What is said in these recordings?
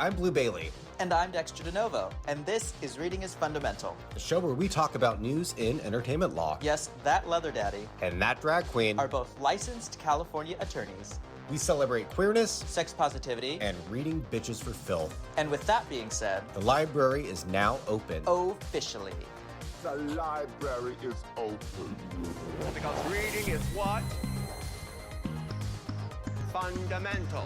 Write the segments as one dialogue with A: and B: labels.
A: I'm Blue Bailey,
B: And I'm Dexter DeNovo, and this is Reading is Fundamental.
A: the show where we talk about news in entertainment law.
B: Yes, that leather daddy
A: And that drag queen.
B: are both licensed California attorneys,
A: We celebrate queerness
B: sex positivity,
A: and reading bitches for filth.
B: and with that being said,
A: The library is now open.
B: officially.
C: The library is open.
D: Because reading is what? Fundamental.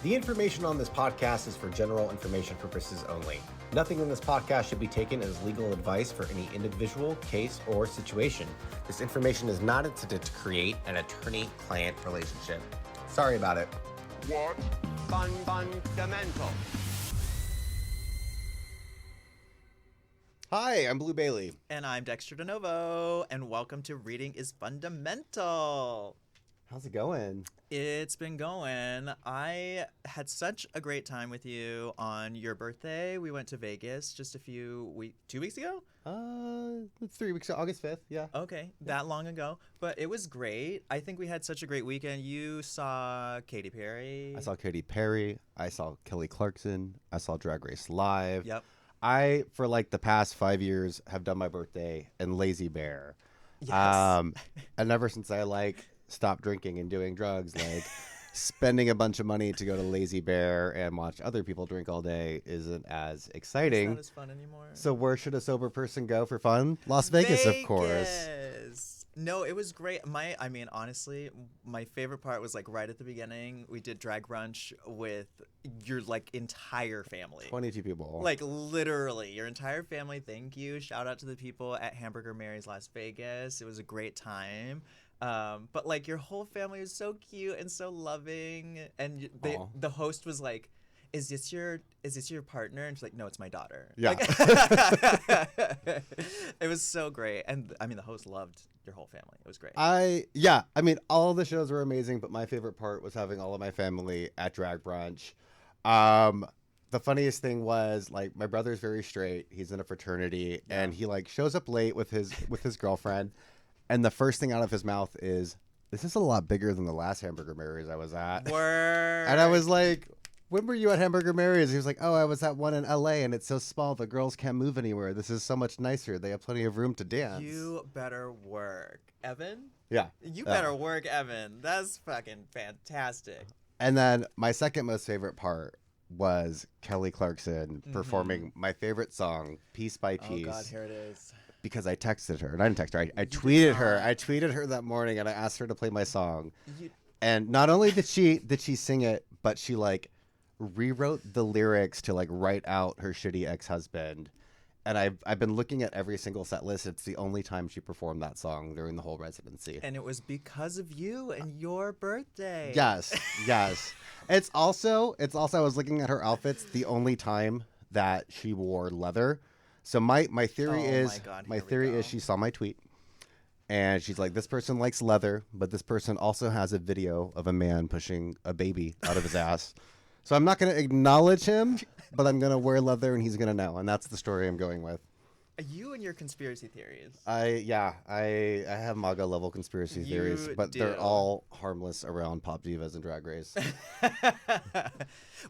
A: The information on this podcast is for general information purposes only. Nothing in this podcast should be taken as legal advice for any individual, case, or situation. This information is not intended to create an attorney-client relationship. Sorry about it.
C: What?
D: Fundamental.
A: Hi, I'm Blue Bailey.
B: And I'm Dexter DeNovo, and welcome to Reading is Fundamental.
A: How's it going?
B: It's been going. I had such a great time with you on your birthday. We went to Vegas just 2 weeks ago?
A: It's 3 weeks, August 5th, yeah.
B: Okay, that long ago. But it was great. I think we had such a great weekend. You saw Katy Perry.
E: I saw Katy Perry. I saw Kelly Clarkson. I saw Drag Race Live.
B: Yep.
E: I, for like the past 5 years, have done my birthday in Lazy Bear.
B: Yes.
E: And ever since I stopped drinking and doing drugs, spending a bunch of money to go to Lazy Bear and watch other people drink all day isn't as exciting.
B: It's not as fun anymore.
E: So where should a sober person go for fun? Las Vegas, of course.
B: Vegas. No, it was great. Honestly, my favorite part was right at the beginning. We did drag brunch with your entire family.
E: 22 people.
B: Literally, your entire family. Thank you. Shout out to the people at Hamburger Mary's Las Vegas. It was a great time. But your whole family was so cute and so loving. And the host was like, is this your partner? And she's like, no, it's my daughter.
E: Yeah.
B: It was so great. And the host loved your whole family. It was great.
E: All the shows were amazing, but my favorite part was having all of my family at drag brunch. The funniest thing was my brother's very straight. He's in a fraternity, and he shows up late with his girlfriend, and the first thing out of his mouth is, "This is a lot bigger than the last Hamburger Mary's I was at."
B: Word.
E: And I was like, "When were you at Hamburger Mary's?" He was like, "Oh, I was at one in LA, and it's so small the girls can't move anywhere. This is so much nicer. They have plenty of room to dance."
B: You better work, Evan.
E: Yeah.
B: You better work, Evan. That's fucking fantastic.
E: And then my second most favorite part was Kelly Clarkson performing my favorite song, Piece by Piece.
B: Oh God, here it is.
E: Because I texted her, and I didn't text her. I tweeted her. I tweeted her that morning, and I asked her to play my song. And not only did she sing it, but she rewrote the lyrics to write out her shitty ex-husband. And I've been looking at every single set list. It's the only time she performed that song during the whole residency.
B: And it was because of you and your birthday.
E: Yes. It's also I was looking at her outfits, the only time that she wore leather. So my theory is she saw my tweet, and she's like, this person likes leather, but this person also has a video of a man pushing a baby out of his ass. So I'm not going to acknowledge him, but I'm going to wear leather, and he's going to know. And that's the story I'm going with.
B: You and your conspiracy theories.
E: I have MAGA level conspiracy theories, but they're all harmless around pop divas and Drag Race.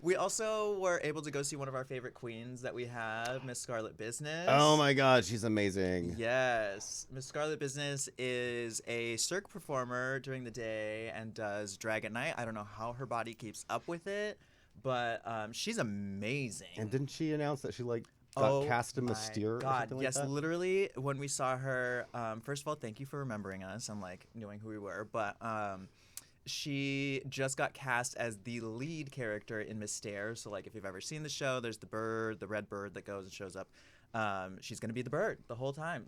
B: We also were able to go see one of our favorite queens that we have, Miss Scarlet Business.
E: Oh my God, she's amazing.
B: Yes. Miss Scarlet Business is a Cirque performer during the day and does drag at night. I don't know how her body keeps up with it, but she's amazing.
E: And didn't she announce that she got cast in Mystere?
B: God,
E: or something
B: yes,
E: like that?
B: literally when we saw her, first of all, thank you for remembering us and knowing who we were, but she just got cast as the lead character in Mystere. So if you've ever seen the show, there's the red bird that goes and shows up. She's going to be the bird the whole time.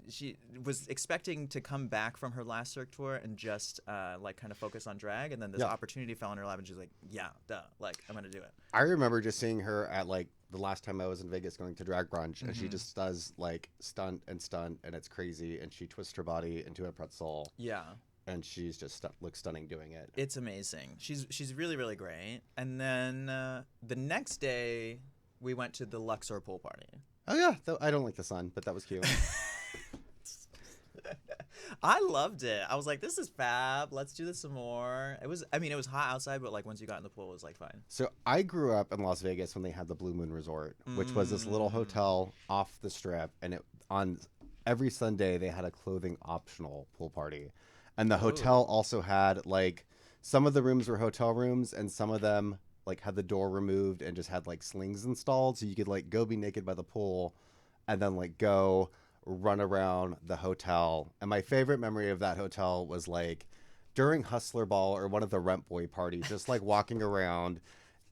B: She was expecting to come back from her last Cirque tour and just kind of focus on drag, and then this opportunity fell in her lap, and she's like, yeah, duh, I'm going to do it.
E: I remember just seeing her at the last time I was in Vegas going to drag brunch, and she just does stunt, and it's crazy, and she twists her body into a pretzel.
B: Yeah.
E: And she's just looks stunning doing it.
B: It's amazing. She's really, really great. And then the next day, we went to the Luxor pool party.
E: Oh yeah, I don't like the sun, but that was cute.
B: I loved it. I was like, this is fab. Let's do this some more. It was hot outside, but like once you got in the pool, it was like fine.
E: So I grew up in Las Vegas when they had the Blue Moon Resort, which was this little hotel off the strip, and on every Sunday they had a clothing optional pool party. And the hotel also had like some of the rooms were hotel rooms, and some of them like had the door removed and just had like slings installed, so you could like go be naked by the pool and then like go run around the hotel. And my favorite memory of that hotel was like during Hustler Ball or one of the Rent Boy parties, just like walking around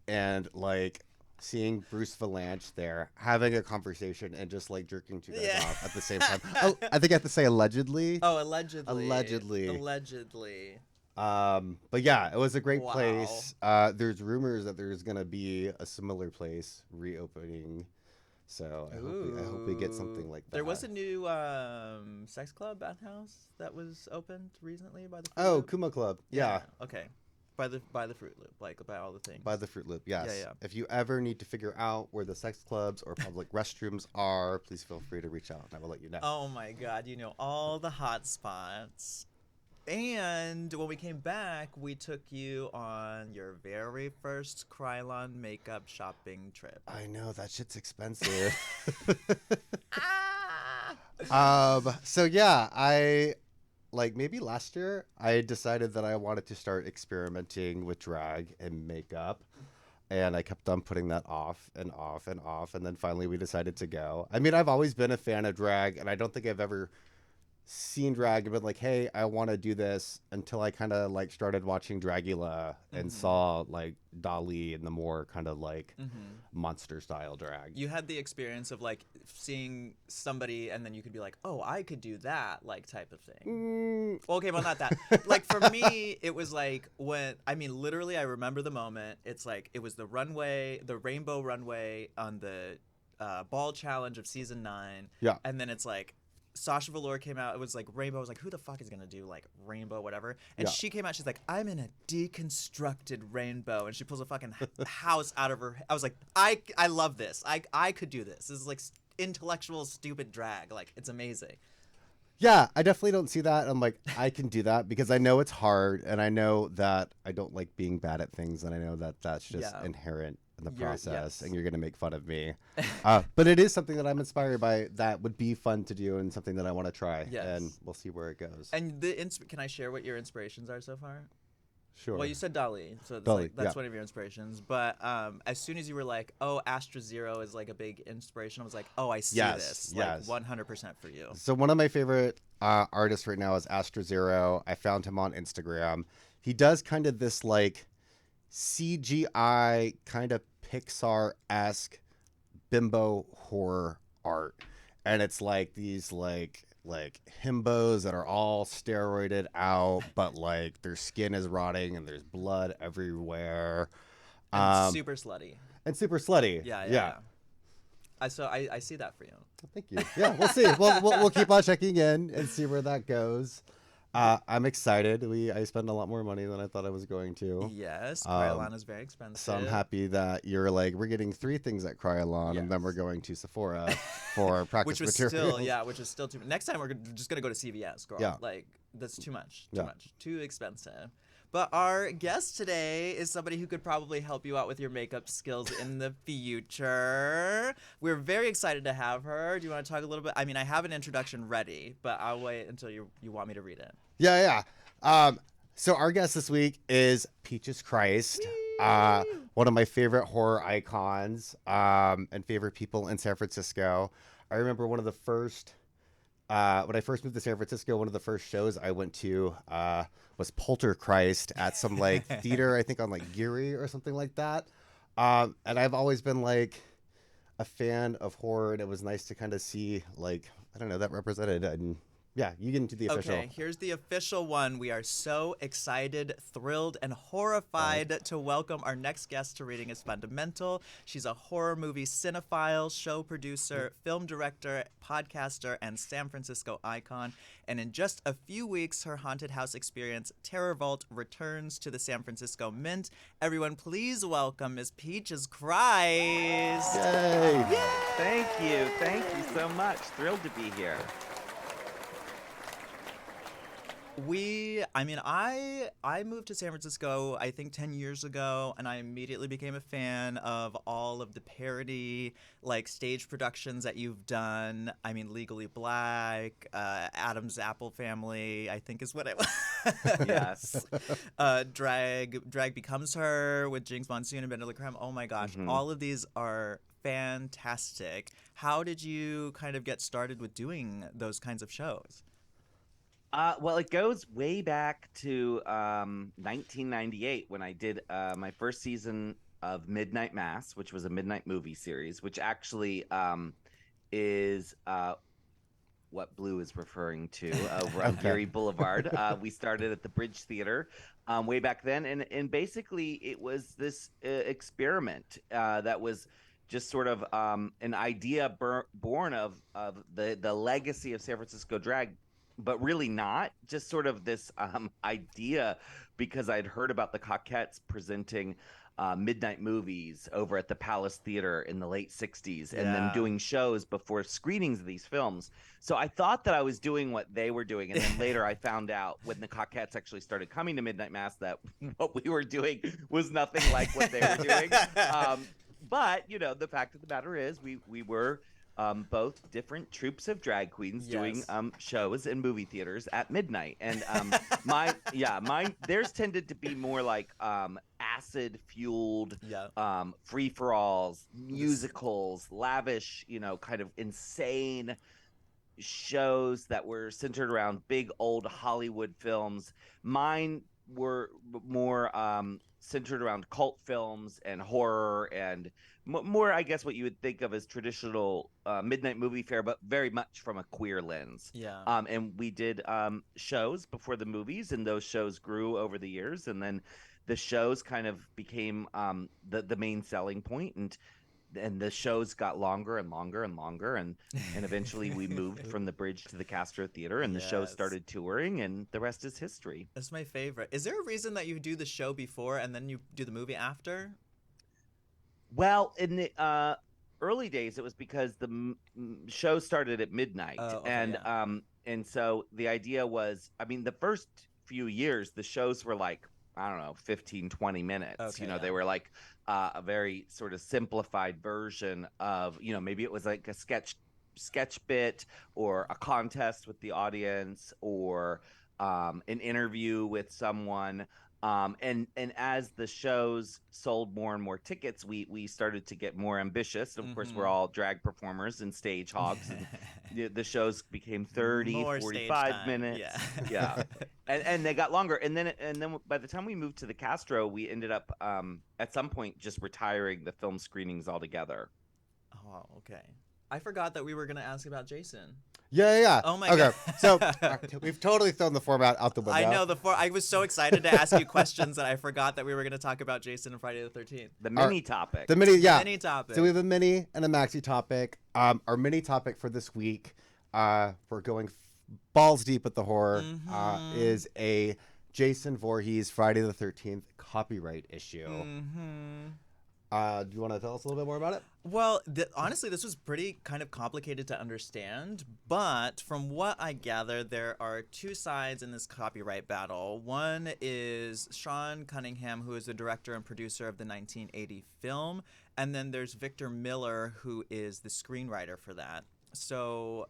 E: and like seeing Bruce Valanche there having a conversation and just like jerking two guys off at the same time. Oh, I think I have to say allegedly.
B: Oh, allegedly.
E: Allegedly. But yeah, it was a great place. There's rumors that there's gonna be a similar place reopening. So I hope we get something like that.
B: There was a new sex club bathhouse that was opened recently by the Fruit
E: Oh,
B: Loop.
E: Kuma Club. Yeah.
B: Okay. By the Fruit Loop, like by all the things.
E: By the Fruit Loop, yes.
B: Yeah.
E: If you ever need to figure out where the sex clubs or public restrooms are, please feel free to reach out and I will let you know.
B: Oh my God, you know all the hot spots. And when we came back, we took you on your very first Krylon makeup shopping trip.
E: I know, that shit's expensive.
B: Ah!
E: So yeah, I like maybe last year I decided that I wanted to start experimenting with drag and makeup. And I kept on putting that off and off and off. And then finally we decided to go. I mean, I've always been a fan of drag, and I don't think I've ever seen drag and been like, hey, I want to do this, until I kind of like started watching Dragula and saw like Dali and the more kind of like monster style drag.
B: You had the experience of like seeing somebody and then you could be like, oh, I could do that, like type of thing. Well, okay, well, not that. Like for me, it was like literally I remember the moment. It's like it was the runway, the rainbow runway on the ball challenge of season 9.
E: Yeah.
B: And then it's like Sasha Velour came out. It was like Rainbow. I was like, who the fuck is going to do like Rainbow, whatever? And she came out. She's like, I'm in a deconstructed rainbow. And she pulls a fucking house out of her. I was like, I love this. I could do this. This is like intellectual, stupid drag. Like, it's amazing.
E: Yeah, I definitely don't see that. I'm like, I can do that because I know it's hard. And I know that I don't like being bad at things. And I know that that's just inherent in the process, and you're going to make fun of me. But it is something that I'm inspired by that would be fun to do and something that I want to try.
B: Yes.
E: And we'll see where it goes.
B: And can I share what your inspirations are so far?
E: Sure.
B: Well, you said Dali, so that's one of your inspirations. But as soon as you were like, oh, Astra Zero is like a big inspiration, I was like, oh, I see this. Like 100% for you.
E: So one of my favorite artists right now is Astra Zero. I found him on Instagram. He does kind of this like CGI kind of Pixar-esque bimbo horror art, and it's like these like himbos that are all steroided out, but like their skin is rotting and there's blood everywhere,
B: and super slutty.
E: Yeah.
B: So I see that for you.
E: Thank you. Yeah, we'll see. We'll keep on checking in and see where that goes. I'm excited. I spend a lot more money than I thought I was going to.
B: Yes, Krylon is very expensive.
E: So I'm happy that you're like, we're getting 3 things at Krylon, and then we're going to Sephora for practice materials.
B: Which is still too much. Next time we're just going to go to CVS, girl. Yeah. Like, that's too much. Too expensive. But our guest today is somebody who could probably help you out with your makeup skills in the future. We're very excited to have her. Do you want to talk a little bit? I mean, I have an introduction ready, but I'll wait until you want me to read it.
E: Yeah. So our guest this week is Peaches Christ, one of my favorite horror icons and favorite people in San Francisco. I remember one of the first... when I first moved to San Francisco, one of the first shows I went to was Poltergeist at some like theater, I think on like Geary or something like that. And I've always been like a fan of horror, and it was nice to kind of see like, I don't know, that represented. And yeah, you get into the official.
B: Okay, here's the official one. We are so excited, thrilled, and horrified to welcome our next guest to Reading is Fundamental. She's a horror movie cinephile, show producer, film director, podcaster, and San Francisco icon. And in just a few weeks, her haunted house experience, Terror Vault, returns to the San Francisco Mint. Everyone, please welcome Miss Peaches Christ.
E: Yay!
F: Thank you so much. Thrilled to be here.
B: I moved to San Francisco, I think 10 years ago, and I immediately became a fan of all of the parody, like, stage productions that you've done. I mean, Legally Black, Adam's Apple Family, I think is what it was.
F: Yes.
B: Drag Becomes Her with Jinx Monsoon and Ben de la Creme. Oh my gosh, all of these are fantastic. How did you kind of get started with doing those kinds of shows?
F: Well, it goes way back to 1998 when I did my first season of Midnight Mass, which was a midnight movie series, which actually is what Blue is referring to over on Geary Boulevard. We started at the Bridge Theater way back then, and basically it was this experiment that was just sort of an idea born of the legacy of San Francisco drag, but really not, just sort of this idea because I'd heard about the Cockettes presenting midnight movies over at the Palace Theater in the late 60s and then doing shows before screenings of these films. So I thought that I was doing what they were doing. And then later I found out when the Cockettes actually started coming to Midnight Mass that what we were doing was nothing like what they were doing. But, you know, the fact of the matter is we were both different troupes of drag queens doing shows in movie theaters at midnight. And theirs tended to be more like acid fueled free-for-alls, musicals, lavish, you know, kind of insane shows that were centered around big old Hollywood films. Mine were more centered around cult films and horror and more, I guess, what you would think of as traditional midnight movie fare, but very much from a queer lens. And we did shows before the movies, and those shows grew over the years, and then the shows kind of became the main selling point, and the shows got longer and longer and longer, and eventually we moved from the Bridge to the Castro Theater, and the show started touring, and the rest is history.
B: That's my favorite. Is there a reason that you do the show before and then you do the movie after?
F: Well, in the early days, it was because the show started at midnight, and so the idea was, I mean, the first few years, the shows were like, I don't know, 15, 20 minutes. They were like a very sort of simplified version of, you know, maybe it was like a sketch bit or a contest with the audience or an interview with someone. And as the shows sold more and more tickets, we started to get more ambitious. Of course, we're all drag performers and stage hogs. And the shows became 30, more 45 minutes. And they got longer. And then by the time we moved to the Castro, we ended up at some point just retiring the film screenings altogether.
B: Oh, okay. I forgot that we were going to ask about Jason.
E: Yeah.
B: Oh my God.
E: So we've totally thrown the format out the window.
B: I know I was so excited to ask you questions that I forgot that we were going to talk about Jason and Friday the 13th.
F: The mini topic.
E: The mini
B: topic.
E: So we have a mini and a maxi topic. Our mini topic for this week, we're going balls deep with the horror, is a Jason Voorhees Friday the 13th copyright issue. Do you want to tell us a little bit more about it?
B: Well, honestly, this was pretty kind of complicated to understand, but from what I gather, there are two sides in this copyright battle. One is Sean Cunningham, who is the director and producer of the 1980 film, and then there's Victor Miller, who is the screenwriter for that. So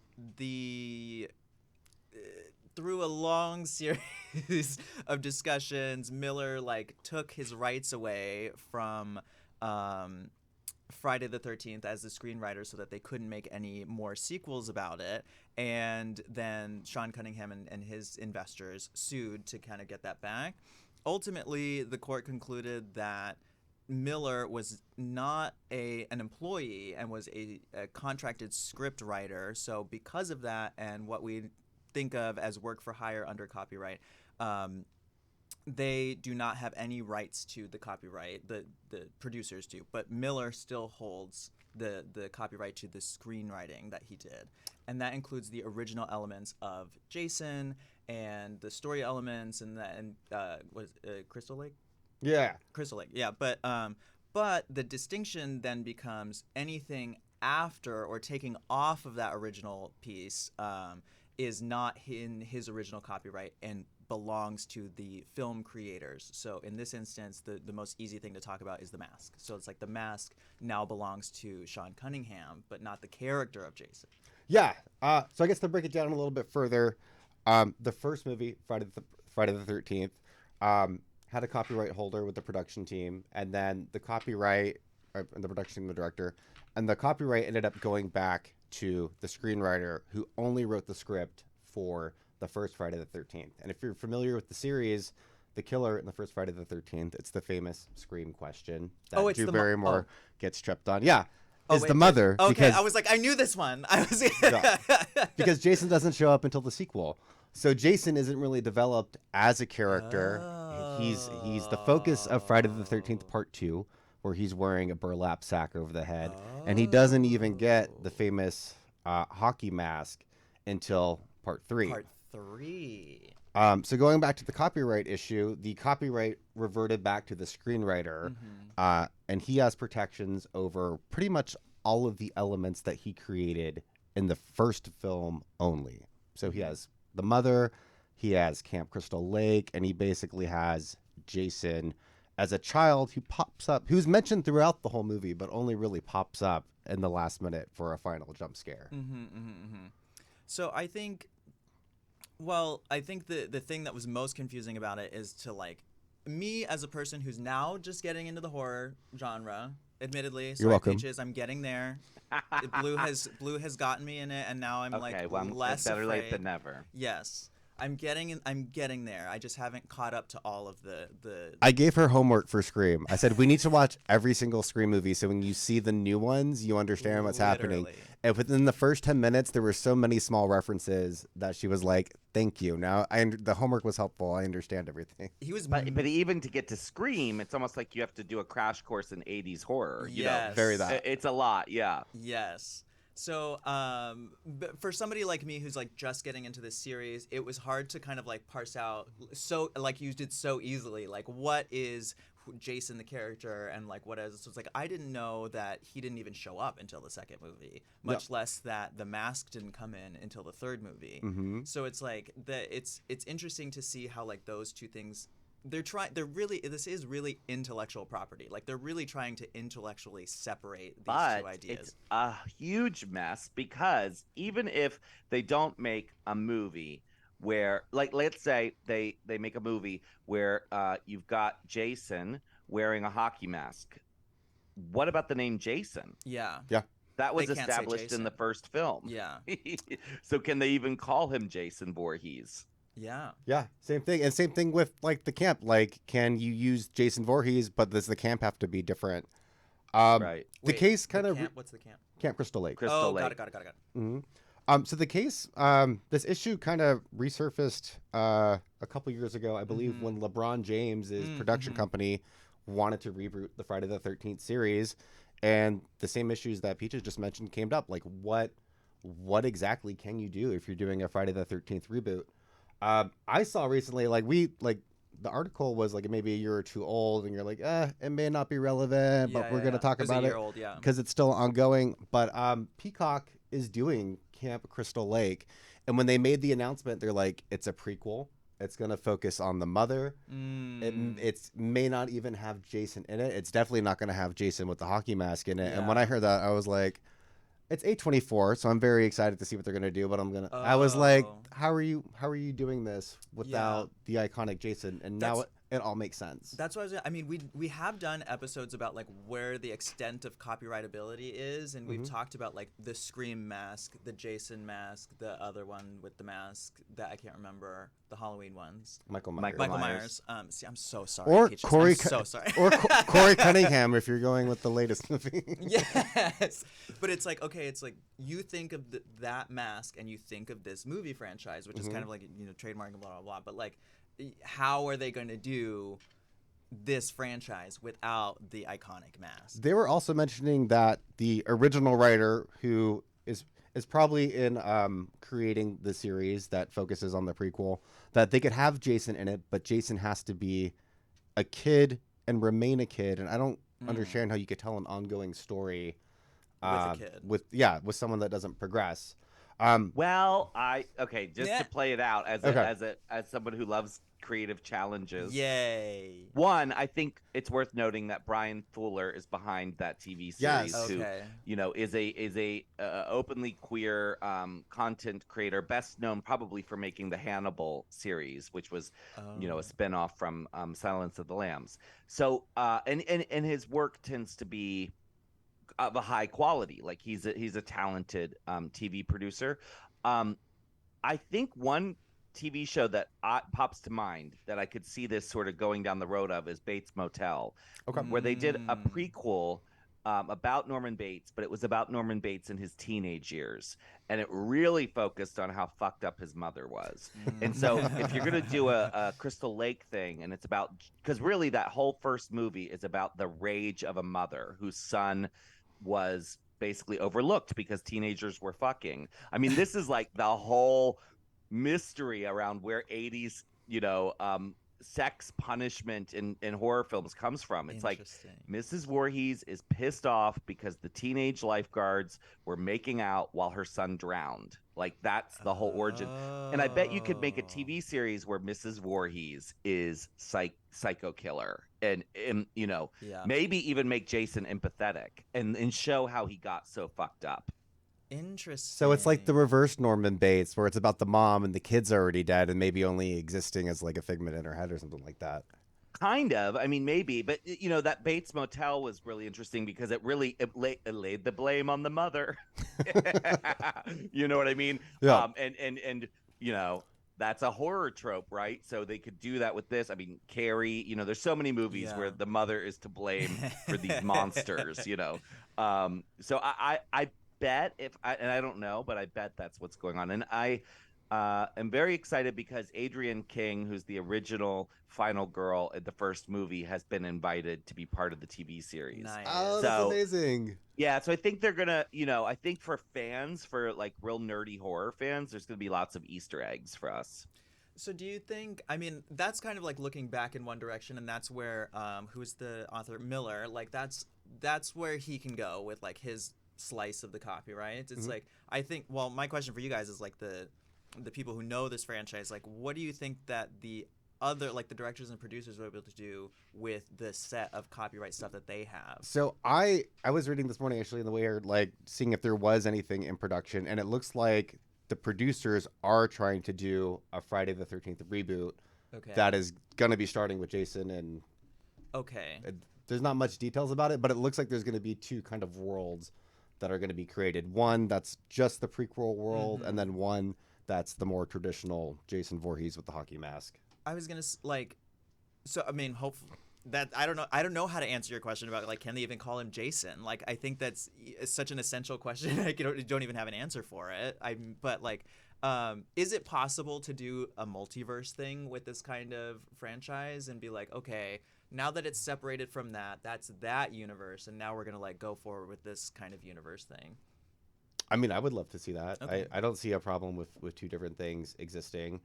B: through a long series of discussions, Miller took his rights away from Friday the 13th as the screenwriter so that they couldn't make any more sequels about it. And then Sean Cunningham and his investors sued to kind of get that back. Ultimately, the court concluded that Miller was not an employee and was a contracted script writer. So because of that and what we think of as work for hire under copyright, they do not have any rights to the copyright. The producers do, but Miller still holds the copyright to the screenwriting that he did, and that includes the original elements of Jason and the story elements and Crystal Lake.
E: Yeah,
B: Crystal Lake. Yeah, but the distinction then becomes anything after or taking off of that original piece is not in his original copyright and belongs to the film creators. So in this instance, the most easy thing to talk about is The Mask. So it's like The Mask now belongs to Sean Cunningham, but not the character of Jason.
E: Yeah. So I guess to break it down a little bit further, the first movie, Friday the 13th, had a copyright holder with the production team, and then the copyright, and the production team, the director, and the copyright ended up going back to the screenwriter who only wrote the script for the first Friday the 13th. And if you're familiar with the series, the killer in the first Friday the 13th, it's the famous Scream question that
B: it's
E: Drew
B: the
E: Barrymore gets tripped on. Yeah. Is
B: wait,
E: the mother.
B: Okay,
E: because,
B: I was like, I knew this one. I was
E: because Jason doesn't show up until the sequel. So Jason isn't really developed as a character. He's the focus of Friday the 13th Part 2, where he's wearing a burlap sack over the head. And he doesn't even get the famous hockey mask until Part 3.
B: Part 3.
E: So going back to the copyright issue, the copyright reverted back to the screenwriter, and he has protections over pretty much all of the elements that he created in the first film only. So he has the mother, he has Camp Crystal Lake, and he basically has Jason as a child who pops up, who's mentioned throughout the whole movie, but only really pops up in the last minute for a final jump scare.
B: So I think the thing that was most confusing about it is to like me as a person who's now just getting into the horror genre. Admittedly,
E: You're welcome.
B: Peaches, I'm getting there. Blue has gotten me in it, and now I'm less
F: better
B: afraid.
F: late than never.
B: Yes, I'm getting there. I just haven't caught up to all of the.
E: I gave her homework for Scream. I said we need to watch every single Scream movie, so when you see the new ones, you understand what's happening. And within the first 10 minutes, there were so many small references that she was like, "Thank you." Now, the homework was helpful. I understand everything.
B: He was,
F: but even to get to Scream, it's almost like you have to do a crash course in 80s horror. You know,
E: very that.
F: It's a lot, yeah.
B: Yes. So, but for somebody like me who's like just getting into this series, it was hard to kind of like parse out. So, like you did so easily, like what is Jason the character and like what is. So it's like I didn't know that he didn't even show up until the second movie, much less that the mask didn't come in until the third movie. So it's like it's interesting to see how like those two things. This is really intellectual property. Like they're really trying to intellectually separate these two ideas.
F: It's a huge mess because even if they don't make a movie where, like, let's say they make a movie where you've got Jason wearing a hockey mask. What about the name Jason?
B: Yeah.
F: That was established in the first film.
B: Yeah.
F: So can they even call him Jason Voorhees?
E: Yeah, same thing. And same thing with like the camp. Like, can you use Jason Voorhees, but does the camp have to be different?
F: Right.
E: The case kind of.
B: What's the camp?
E: Camp Crystal Lake.
F: Crystal Lake.
B: Got it.
E: So the case, this issue kind of resurfaced a couple years ago, I believe, when LeBron James's production company wanted to reboot the Friday the 13th series, and the same issues that Peaches just mentioned came up. Like, what exactly can you do if you're doing a Friday the 13th reboot? I saw recently, the article was like maybe a year or two old, and you're like, it may not be relevant, but we're going to talk about it because it's still ongoing. But Peacock is doing Camp Crystal Lake, and when they made the announcement, they're like, it's a prequel. It's going to focus on the mother. It may not even have Jason in it. It's definitely not going to have Jason with the hockey mask in it. Yeah. And when I heard that, I was like, it's A24, so I'm very excited to see what they're gonna do. But I was like, how are you doing this without the iconic Jason? And now it all makes sense.
B: That's what we have done episodes about like where the extent of copyrightability is, and we've talked about like the Scream mask, the Jason mask, the other one with the mask that I can't remember, the Halloween ones.
E: Michael Myers.
B: Michael Myers. See, I'm so sorry.
E: Or
B: Peaches.
E: Corey.
B: I'm so sorry.
E: Or Corey Cunningham if you're going with the latest movie.
B: Yes, but it's like it's like you think of that mask and you think of this movie franchise, which is kind of like trademark and blah blah blah. But like, how are they going to do this franchise without the iconic mask?
E: They were also mentioning that the original writer, who is probably in creating the series that focuses on the prequel, that they could have Jason in it, but Jason has to be a kid and remain a kid. And I don't understand how you could tell an ongoing story
B: with a kid.
E: with someone that doesn't progress.
F: Well, just
B: Yeah.
F: to play it out as someone who loves creative challenges.
B: Yay.
F: One, I think it's worth noting that Brian Fuller is behind that TV series,
E: Yes.
F: who
B: Okay.
F: is a openly queer content creator, best known probably for making the Hannibal series, which was a spinoff from Silence of the Lambs. So and his work tends to be of a high quality. Like he's a talented TV producer. I think one TV show that pops to mind that I could see this sort of going down the road of is Bates Motel, where they did a prequel about Norman Bates, but it was about Norman Bates in his teenage years, and it really focused on how fucked up his mother was. And so, if you're gonna do a Crystal Lake thing, and it's about, because really that whole first movie is about the rage of a mother whose son was basically overlooked because teenagers were fucking. I mean, this is like the whole mystery around where 80s sex punishment in horror films comes from. It's like Mrs. Voorhees is pissed off because the teenage lifeguards were making out while her son drowned. Like that's the whole origin. And I bet you could make a TV series where Mrs. Voorhees is psycho killer and maybe even make Jason empathetic and show how he got so fucked up.
B: Interesting.
E: So it's like the reverse Norman Bates, where it's about the mom and the kids are already dead and maybe only existing as like a figment in her head or something like that.
F: Kind of. I mean, maybe. But, that Bates Motel was really interesting because it laid the blame on the mother. You know what I mean?
E: Yeah.
F: And that's a horror trope, right? So they could do that with this. I mean, Carrie, there's so many movies where the mother is to blame for these monsters, So I bet and I don't know, but I bet that's what's going on. And I am very excited because Adrienne King, who's the original final girl in the first movie, has been invited to be part of the TV series.
B: Nice.
E: Oh, that's amazing.
F: Yeah, so I think they're gonna, I think for fans, for like real nerdy horror fans, there's gonna be lots of Easter eggs for us.
B: So do you think, I mean, that's kind of like looking back in one direction, and that's where who's the author, Miller, like that's where he can go with like his slice of the copyright. It's like, I think, well, my question for you guys is like the people who know this franchise, like what do you think that the other, like the directors and producers were able to do with the set of copyright stuff that they have?
E: So I was reading this morning actually in the way, like seeing if there was anything in production, and it looks like the producers are trying to do a Friday the 13th reboot that is going to be starting with Jason, and there's not much details about it, but it looks like there's going to be two kind of worlds that are going to be created. One that's just the prequel world, and then one that's the more traditional Jason Voorhees with the hockey mask.
B: I was gonna so I mean, hopefully that I don't know how to answer your question about like can they even call him Jason? Like I think that's such an essential question. I don't even have an answer for it. But like, is it possible to do a multiverse thing with this kind of franchise and be like, okay, now that it's separated from that's that universe, and now we're gonna like go forward with this kind of universe thing?
E: I mean, I would love to see that.
B: Okay.
E: I don't see a problem with two different things existing.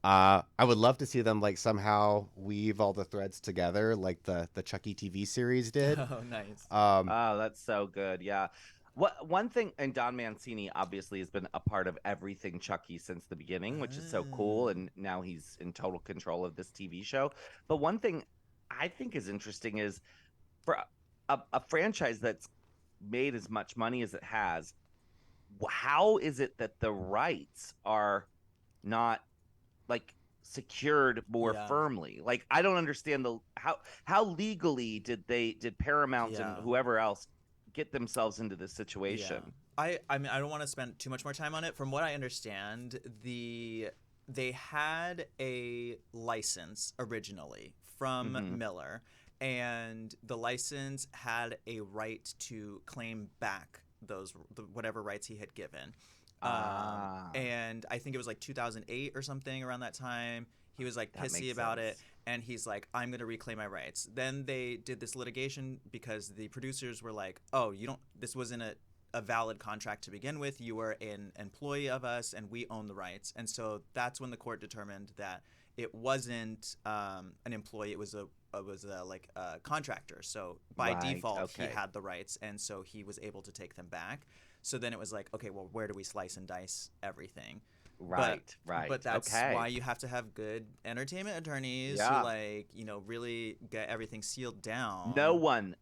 E: I would love to see them like somehow weave all the threads together, like the Chucky TV series did.
B: Oh, nice.
F: Oh, that's so good. Yeah. One thing, and Don Mancini obviously has been a part of everything Chucky since the beginning, which is so cool. And now he's in total control of this TV show. But one thing I think is interesting is for a franchise that's made as much money as it has, how is it that the rights are not like secured more firmly? Like I don't understand how legally did Paramount and whoever else get themselves into this situation.
B: I mean, I don't want to spend too much more time on it. From what I understand, they had a license originally from Miller, and the license had a right to claim back whatever rights he had given. And I think it was like 2008 or something around that time. He was like pissy about it, and he's like, I'm going to reclaim my rights. Then they did this litigation because the producers were like, oh, this wasn't a valid contract to begin with. You were an employee of us, and we own the rights. And so that's when the court determined that it wasn't an employee; it was a like a contractor. So by
F: Right,
B: default, he
F: okay.
B: had the rights, and so he was able to take them back. So then it was like, okay, well, where do we slice and dice everything?
F: Right, right.
B: But that's
F: okay.
B: why you have to have good entertainment attorneys
F: Yeah.
B: who, like, you know, really get everything sealed down.
F: No one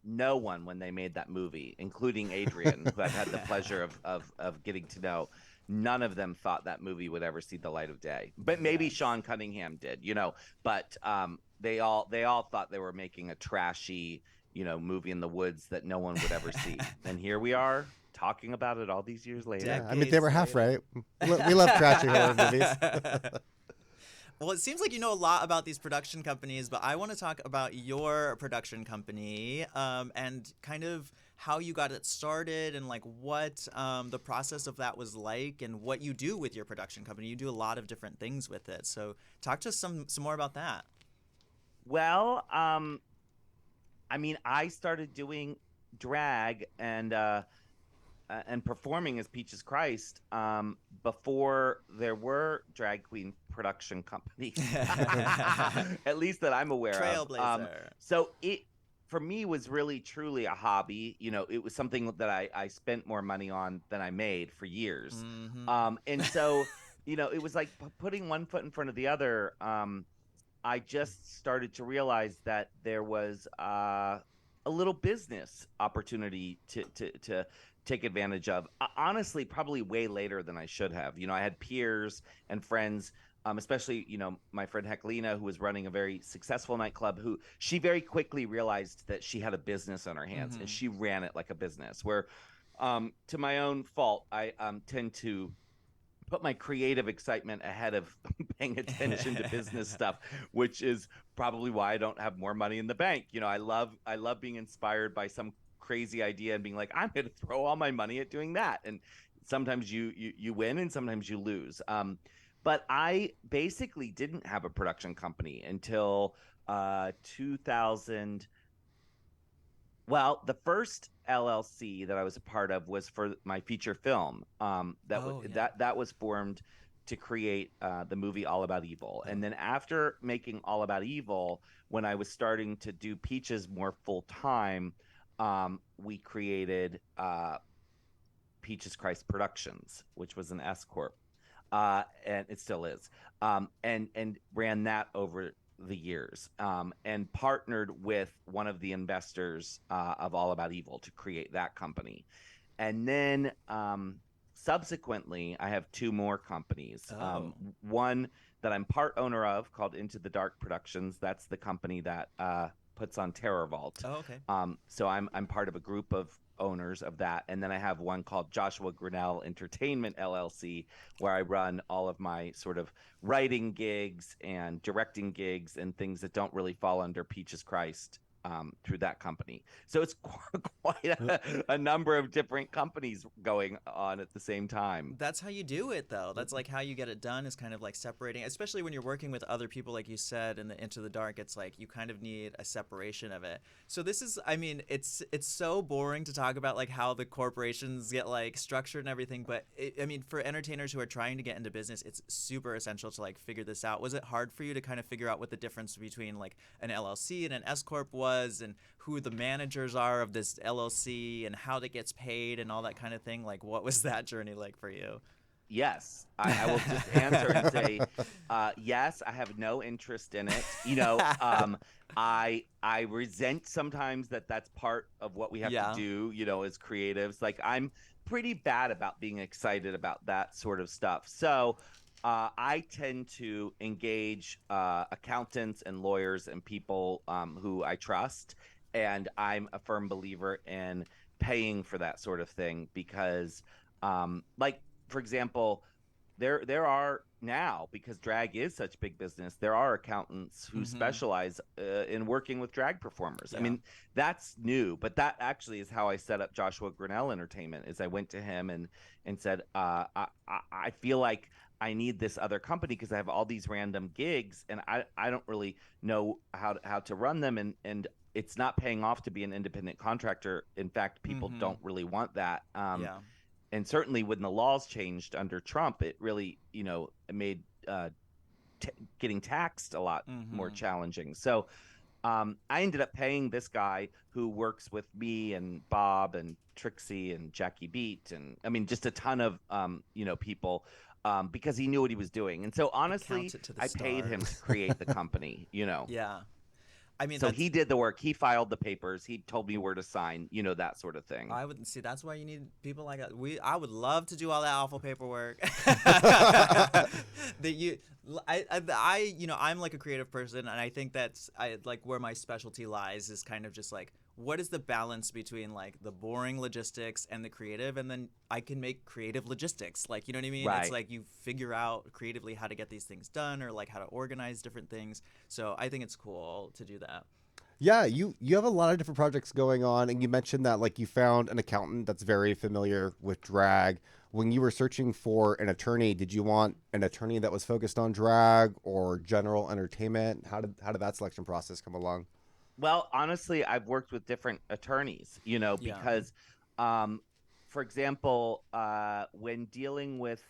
F: when they made that movie, including Adrian, who I've had the pleasure of getting to know, none of them thought that movie would ever see the light of day. But maybe Sean Cunningham did, you know. But they all thought they were making a trashy, you know, movie in the woods that no one would ever see. And here we are talking about it all these years later.
E: Yeah, I mean, they were half right. We love trashy horror movies.
B: Well, it seems like you know a lot about these production companies, but I want to talk about your production company and kind of how you got it started and like what the process of that was like and what you do with your production company. You do a lot of different things with it. So talk to us some more about that.
F: Well, I mean, I started doing drag and performing as Peaches Christ before there were drag queen production companies, at least that I'm aware of.
B: Trailblazer.
F: So it, for me, was really truly a hobby. You know, it was something that I spent more money on than I made for years.
B: Mm-hmm.
F: And so, you know, it was like putting one foot in front of the other. I just started to realize that there was a little business opportunity to take advantage of. Honestly, probably way later than I should have. You know, I had peers and friends, especially, you know, my friend Heclina, who was running a very successful nightclub, who she very quickly realized that she had a business on her hands, and she ran it like a business. Where, to my own fault, I tend to put my creative excitement ahead of paying attention to business stuff, which is probably why I don't have more money in the bank. You know, I love being inspired by some crazy idea and being like, I'm going to throw all my money at doing that. And sometimes you win and sometimes you lose. But I basically didn't have a production company until 2000. Well, the first LLC that I was a part of was for my feature film. That was formed to create the movie All About Evil. And then after making All About Evil, when I was starting to do Peaches more full time, we created Peaches Christ Productions, which was an S corp, and it still is, and ran that over the years, and partnered with one of the investors of All About Evil to create that company. And then subsequently, I have two more companies. One that I'm part owner of called Into the Dark Productions. That's the company that puts on Terror Vault.
B: Oh, okay.
F: So I'm part of a group of owners of that. And then I have one called Joshua Grinnell Entertainment LLC, where I run all of my sort of writing gigs and directing gigs and things that don't really fall under Peaches Christ through that company. So it's quite a number of different companies going on at the same time.
B: That's how you do it, though. That's like how you get it done, is kind of like separating, especially when you're working with other people, like you said, in the Into the Dark. It's like you kind of need a separation of it. So this is, I mean, it's so boring to talk about like how the corporations get like structured and everything, but I mean, for entertainers who are trying to get into business, it's super essential to like figure this out. Was it hard for you to kind of figure out what the difference between like an LLC and an S corp was, and who the managers are of this LLC and how that gets paid and all that kind of thing? Like, what was that journey like for you?
F: Yes, I will just answer and say, yes, I have no interest in it. You know, I resent sometimes that's part of what we have to do, you know, as creatives. Like, I'm pretty bad about being excited about that sort of stuff. So I tend to engage accountants and lawyers and people who I trust. And I'm a firm believer in paying for that sort of thing because, like, for example, there are now, because drag is such big business, there are accountants who specialize in working with drag performers.
B: Yeah.
F: I mean, that's new, but that actually is how I set up Joshua Grinnell Entertainment. Is I went to him and said, I feel like I need this other company because I have all these random gigs and I don't really know how to run them, and it's not paying off to be an independent contractor. In fact, people don't really want that. And certainly when the laws changed under Trump, it really, you know, it made getting taxed a lot more
B: Mhm.
F: challenging. So I ended up paying this guy who works with me and Bob and Trixie and Jackie Beat, and I mean just a ton of people, because he knew what he was doing. And so
B: It counts
F: honestly,
B: it to the
F: I paid him to
B: stars.
F: create the company.
B: Yeah. I mean,
F: So
B: that's
F: he did the work. He filed the papers. He told me where to sign. That sort of thing.
B: I would see. That's why you need people like us. I would love to do all that awful paperwork. That you, I'm like a creative person, and I think that's like where my specialty lies is kind of just like what is the balance between like the boring logistics and the creative, and then I can make creative logistics. Like you know what I mean?
F: Right.
B: It's like you figure out creatively how to get these things done, or like how to organize different things. So I think it's cool to do that.
E: Yeah, you have a lot of different projects going on, and you mentioned that like you found an accountant that's very familiar with drag. When you were searching for an attorney, did you want an attorney that was focused on drag or general entertainment? How did that selection process come along?
F: Well, honestly, I've worked with different attorneys,
B: Yeah.
F: because, for example, when dealing with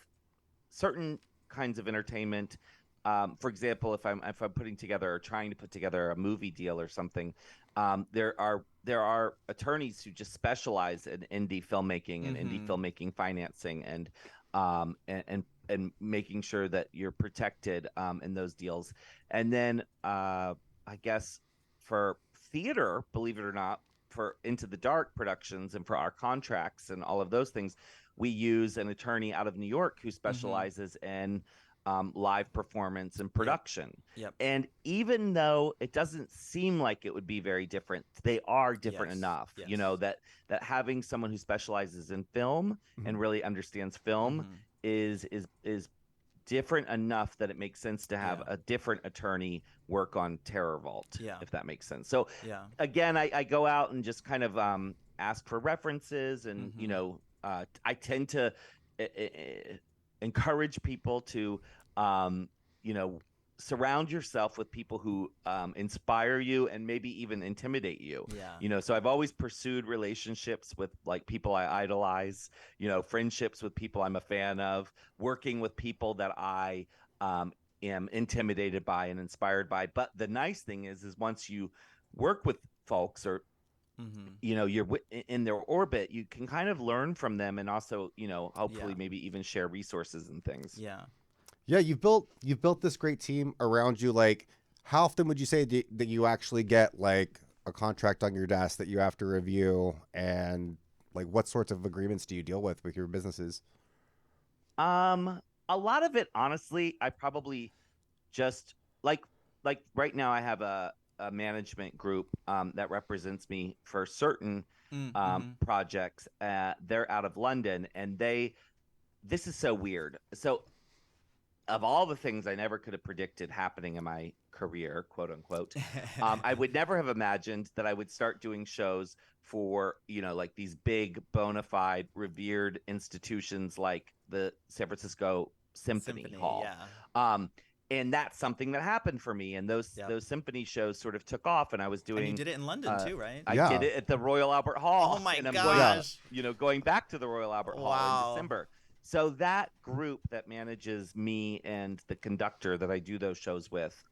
F: certain kinds of entertainment, for example, if I'm putting together or trying to put together a movie deal or something, there are attorneys who just specialize in indie filmmaking and indie
B: Mhm.
F: filmmaking financing, and making sure that you're protected in those deals. And then I guess for theater, believe it or not, for Into the Dark productions and for our contracts and all of those things, we use an attorney out of New York who specializes in live performance and production.
B: Yep.
F: And even though it doesn't seem like it would be very different, they are different
B: Yes.
F: enough.
B: Yes.
F: That having someone who specializes in film and really understands film
B: Mhm.
F: is different enough that it makes sense to have
B: Yeah.
F: a different attorney work on Terror Vault,
B: Yeah.
F: if that makes sense. So
B: Yeah.
F: again, I go out and just kind of ask for references, and
B: Mhm.
F: I tend to uh, uh, encourage people to um, you know surround yourself with people who inspire you and maybe even intimidate you.
B: Yeah.
F: So I've always pursued relationships with like people I idolize, friendships with people I'm a fan of, working with people that I am intimidated by and inspired by. But the nice thing is once you work with folks, or
B: Mhm.
F: you're in their orbit, you can kind of learn from them, and also hopefully
B: Yeah.
F: maybe even share resources and things.
B: Yeah.
E: Yeah, you've built this great team around you. Like, how often would you say that you actually get like a contract on your desk that you have to review, and like what sorts of agreements do you deal with your businesses?
F: A lot of it, honestly, I probably just like right now I have a management group that represents me for certain
B: Mhm.
F: projects. They're out of London, and this is so weird. So of all the things I never could have predicted happening in my career, quote unquote, I would never have imagined that I would start doing shows for, like these big, bona fide, revered institutions like the San Francisco Symphony Hall.
B: Yeah.
F: Um, and that's something that happened for me. And those
B: Yep.
F: those symphony shows sort of took off, and I was
B: And you
F: doing.
B: did it in London too, right?
F: I
E: Yeah.
F: did it at the Royal Albert Hall.
B: Oh my
F: and I'm
B: gosh.
F: going back to the Royal Albert Hall
B: Wow.
F: in December. So that group that manages me and the conductor that I do those shows with,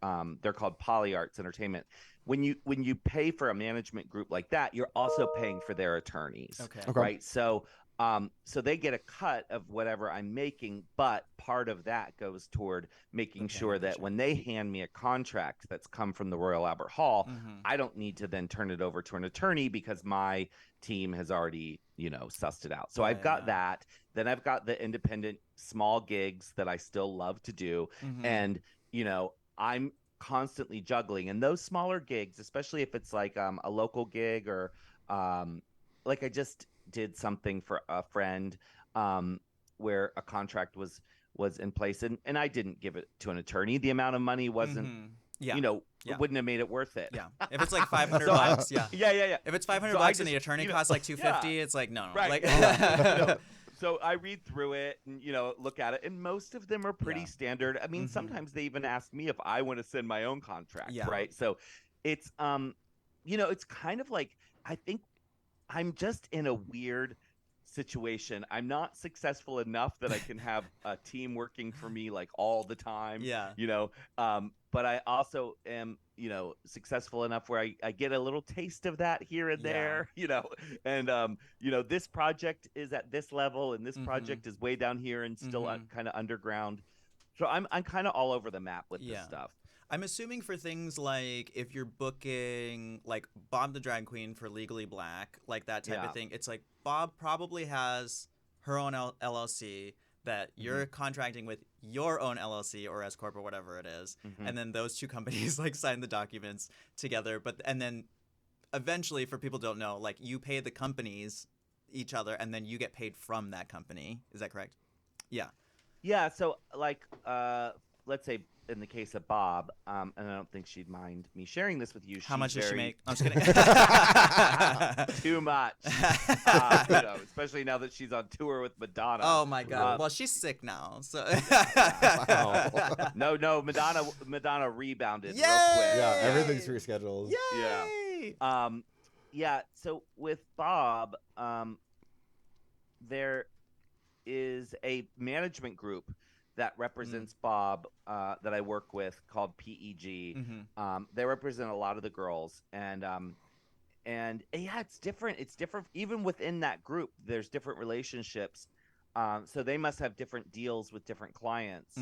F: they're called Polyarts Entertainment. When you pay for a management group like that, you're also paying for their attorneys,
B: Okay.
E: Okay.
F: right? So they get a cut of whatever I'm making, but part of that goes toward making
B: Okay,
F: sure that
B: gotcha.
F: when they hand me a contract that's come from the Royal Albert Hall,
B: Mhm.
F: I don't need to then turn it over to an attorney because my team has already, sussed it out. So I've got
B: Yeah.
F: that. Then I've got the independent small gigs that I still love to do.
B: Mhm.
F: And, I'm constantly juggling. And those smaller gigs, especially if it's like a local gig, or like I just did something for a friend where a contract was in place, and I didn't give it to an attorney. The amount of money wasn't,
B: Mhm. Yeah. Yeah.
F: it wouldn't have made it worth it.
B: Yeah. If it's like 500
F: So
B: bucks, yeah.
F: Yeah.
B: If it's 500
F: So I
B: bucks and the
F: just,
B: attorney
F: you know,
B: costs like 250,
F: yeah.
B: it's like no.
F: Right.
B: Like
F: So I read through it and look at it, and most of them are pretty
B: Yeah.
F: standard. I mean,
B: Mhm.
F: sometimes they even ask me if I want to send my own contract,
B: Yeah.
F: right? So it's it's kind of like, I think I'm just in a weird situation. I'm not successful enough that I can have a team working for me like all the time.
B: Yeah.
F: But I also am, successful enough where I get a little taste of that here and there, and this project is at this level and this project is way down here and still kind of underground. So I'm kind of all over the map with this stuff.
B: I'm assuming for things like if you're booking like Bob the Drag Queen for Legally Black, like that type of thing, it's like Bob probably has her own LLC that you're contracting with your own LLC or S Corp or whatever it is. And then those two companies like sign the documents together. And then eventually, for people who don't know, like you pay the companies each other and then you get paid from that company. Is that correct? Yeah.
F: Yeah. So like, let's say, in the case of Bob, and I don't think she'd mind me sharing this with you.
B: How much does she make? I'm just kidding.
F: Too much. Especially now that she's on tour with Madonna.
B: Oh my God. Well, she's sick now. So.
F: No. Madonna rebounded
B: Yay!
F: real quick.
E: Yeah, everything's rescheduled.
B: Yay!
F: Yeah. So with Bob, there is a management group that represents Bob that I work with called PEG. They represent a lot of the girls, and it's different. It's different even within that group. There's different relationships, so they must have different deals with different clients.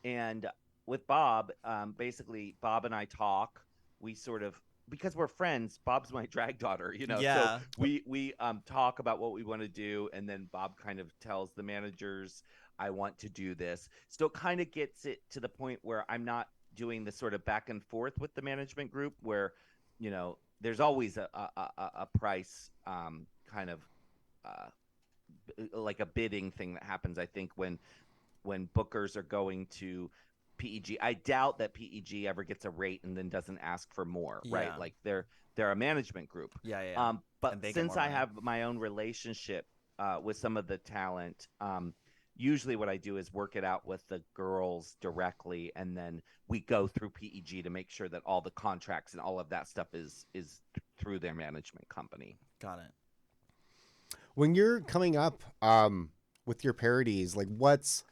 F: And with Bob, basically Bob and I talk. We sort of, because we're friends, Bob's my drag daughter,
B: Yeah.
F: So we talk about what we want to do, and then Bob kind of tells the managers, I want to do this. So it kind of gets it to the point where I'm not doing the sort of back and forth with the management group where, there's always a price kind of like a bidding thing that happens, I think, when bookers are going to PEG. I doubt that PEG ever gets a rate and then doesn't ask for more, right? Like they're a management group.
B: Yeah.
F: But since I have my own relationship with some of the talent, usually what I do is work it out with the girls directly, and then we go through PEG to make sure that all the contracts and all of that stuff is through their management company.
B: Got it.
E: When you're coming up with your parodies, like what's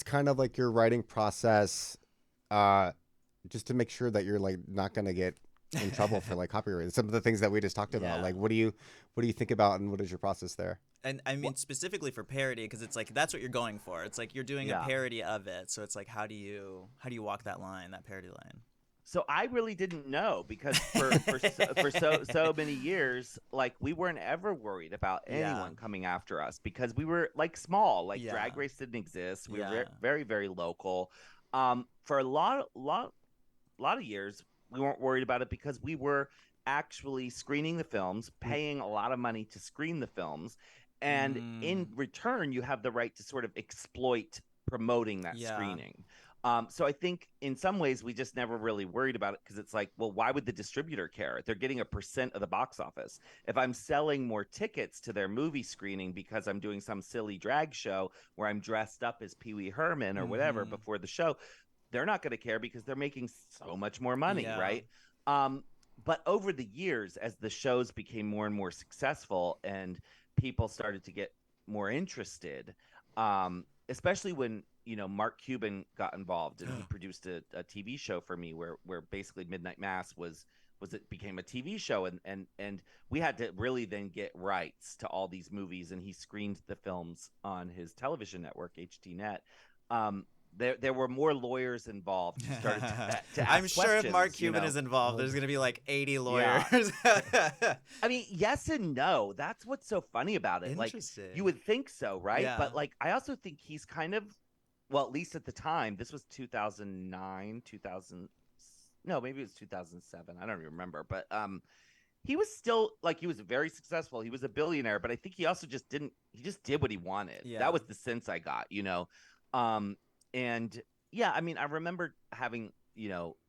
E: kind of like your writing process just to make sure that you're like not going to get in trouble for like copyright? Some of the things that we just talked about, like what do you think about and what is your process there?
B: And I mean, specifically for parody, because it's like that's what you're going for. It's like you're doing a parody of it, so it's like how do you walk that line, that parody line?
F: So I really didn't know, because for so many years, like we weren't ever worried about anyone coming after us because we were like small, like Drag Race didn't exist. We were very, very local. For a lot of years, we weren't worried about it because we were actually screening the films, paying a lot of money to screen the films. And in return, you have the right to sort of exploit promoting that screening. So I think in some ways we just never really worried about it because it's like, well, why would the distributor care? They're getting a % of the box office. If I'm selling more tickets to their movie screening because I'm doing some silly drag show where I'm dressed up as Pee Wee Herman or whatever before the show, they're not going to care because they're making so much more money, right? But over the years, as the shows became more and more successful and people started to get more interested, especially when Mark Cuban got involved and he produced a TV show for me where basically Midnight Mass it became a TV show, and we had to really then get rights to all these movies, and he screened the films on his television network HDNet. There were more lawyers involved who started to ask
B: I'm sure if Mark
F: questions,
B: Cuban is involved, there's going to be like 80 lawyers.
F: I mean, yes and no. That's what's so funny about it. Like, you would think so, right?
B: Yeah.
F: But like, I also think he's kind of, well, at least at the time, this was 2009, no, maybe it was 2007. I don't even remember. But he was still like, he was very successful. He was a billionaire, but I think he also just did what he wanted.
B: Yeah.
F: That was the sense I got, And yeah, I mean, I remember having,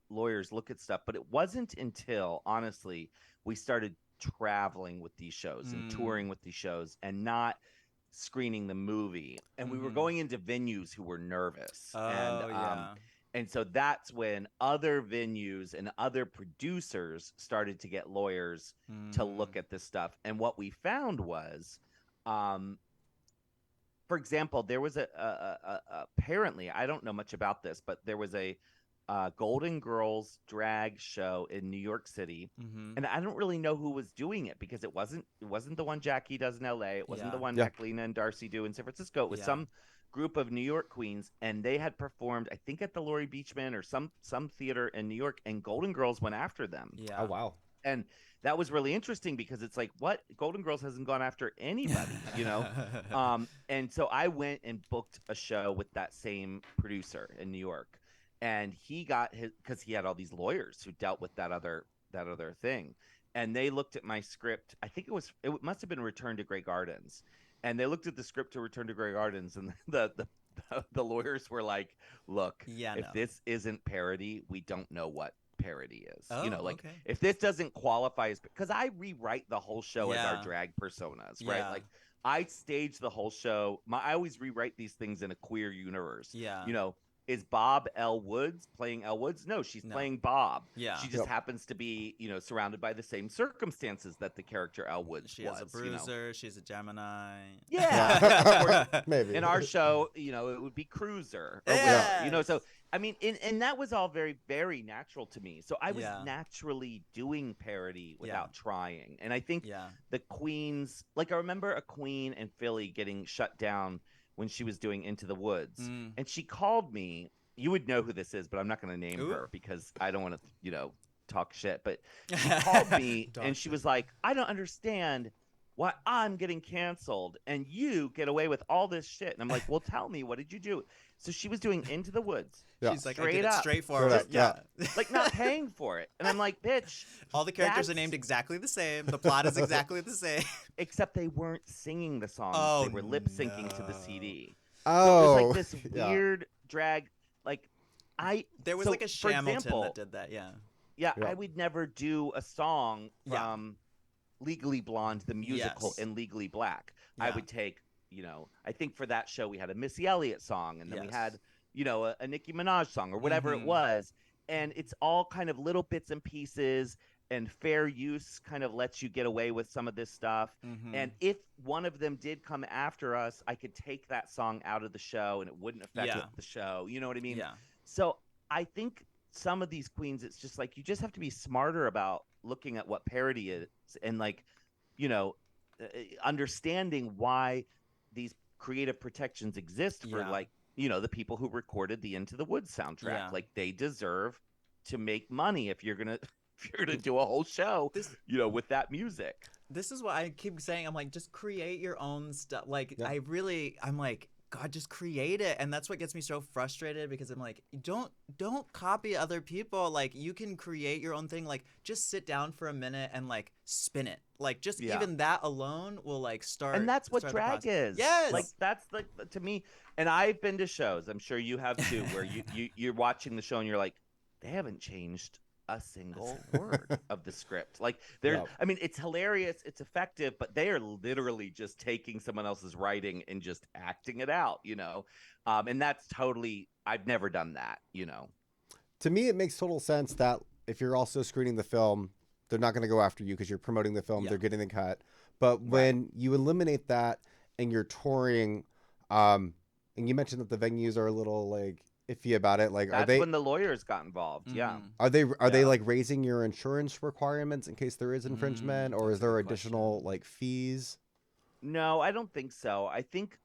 F: lawyers look at stuff, but it wasn't until, honestly, we started traveling with these shows and touring with these shows and not screening the movie. And we were going into venues who were nervous. And so that's when other venues and other producers started to get lawyers to look at this stuff. And what we found was For example, there was apparently, I don't know much about this, but there was a Golden Girls drag show in New York City, and I don't really know who was doing it because it wasn't the one Jackie does in L.A. It wasn't the one Jacqueline and Darcy do in San Francisco. It was some group of New York queens, and they had performed, I think, at the Laurie Beachman or some theater in New York, and Golden Girls went after them.
A: Oh wow.
F: And that was really interesting because it's like, what? Golden Girls hasn't gone after anybody, you know? And so I went and booked a show with that same producer in New York. And he got his, because he had all these lawyers who dealt with that other thing. And they looked at my script. I think it must have been Return to Grey Gardens. And they looked at the script to Return to Grey Gardens, and the lawyers were like, look, if this isn't parody, we don't know what parody is.
B: Oh,
F: you know, like if this doesn't qualify as, because I rewrite the whole show as our drag personas, right? Like I stage the whole show. I always rewrite these things in a queer universe. You know, is Bob Elle Woods playing Elle Woods? No, she's playing Bob. She just happens to be, you know, surrounded by the same circumstances that the character Elle Woods
B: was. She has a bruiser. She's a Gemini.
E: Maybe.
F: In our show, you know, it would be Cruiser. Or whatever, you know, so I mean, and that was all very, very natural to me. So I was naturally doing parody without trying. And I think the queens, like I remember a queen in Philly getting shut down when she was doing Into the Woods. And she called me. You would know who this is, but I'm not going to name her because I don't want to, you know, talk shit. But she called me and she was like, I don't understand why I'm getting canceled and you get away with all this shit. And I'm like, well, tell me, what did you do? So she was doing Into the Woods.
B: She's like, I did it straightforward.
F: Like not paying for it. And I'm like, bitch.
B: All the characters are named exactly the same. The plot is exactly the same.
F: Except they weren't singing the songs. They were lip syncing to the CD.
E: Oh.
F: So it was like this weird drag. Like
B: there was like a Shamilton that did that.
F: Yeah, I would never do a song from Legally Blonde, the musical, and Legally Black. I would take, you know, I think for that show we had a Missy Elliott song, and then we had, you know, a Nicki Minaj song or whatever it was. And it's all kind of little bits and pieces, and fair use kind of lets you get away with some of this stuff. And if one of them did come after us, I could take that song out of the show and it wouldn't affect the show. You know what I mean? So I think some of these queens, it's just like, you just have to be smarter about looking at what parody is and, like, you know, understanding why these creative protections exist for like, you know, the people who recorded the Into the Woods soundtrack. Like, they deserve to make money if you're gonna do a whole show, you know, with that music.
B: This is what I keep saying. I'm like, just create your own stuff. Like, I'm like, God, just create it. And that's what gets me so frustrated, because I'm like, don't copy other people. Like, you can create your own thing. Like, just sit down for a minute and like spin it. Like, just even that alone will like start.
F: And that's what drag is.
B: Yes.
F: Like, that's like, to me. And I've been to shows, I'm sure you have too, where you're watching the show and you're like, they haven't changed a single word of the script. Like, I mean, it's hilarious, it's effective, but they are literally just taking someone else's writing and just acting it out, you know. And that's totally, I've never done that, you know.
E: To me, it makes total sense that if you're also screening the film, they're not going to go after you because you're promoting the film, they're getting the cut. But when you eliminate that and you're touring, and you mentioned that the venues are a little like iffy about it, like,
F: that's
E: are they,
F: when the lawyers got involved?
E: Are they like raising your insurance requirements in case there is infringement, or is there additional like fees?
F: No, I don't think so. I think